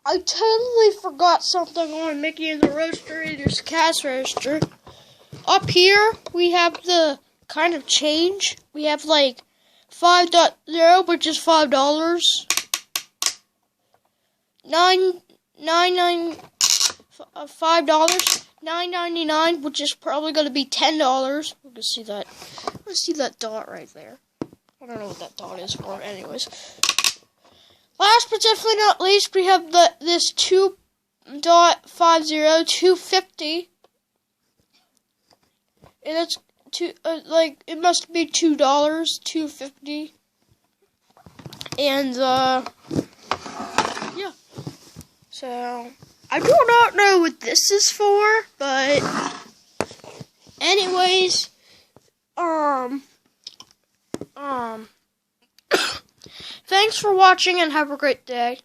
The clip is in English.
I totally forgot something on Mickey and the Roadster Racers cash register. Up here, we have the kind of change. We have like 5.0, which is $5. 5 dollars. $9.99, which is probably going to be $10. We can see that. Let's see that dot right there. I don't know what that dot is for. Anyways, last but definitely not least, we have this 2.50, 250. And it's it must be $2, $2.50. And yeah. So I do not know what this is for, but anyways, thanks for watching and have a great day.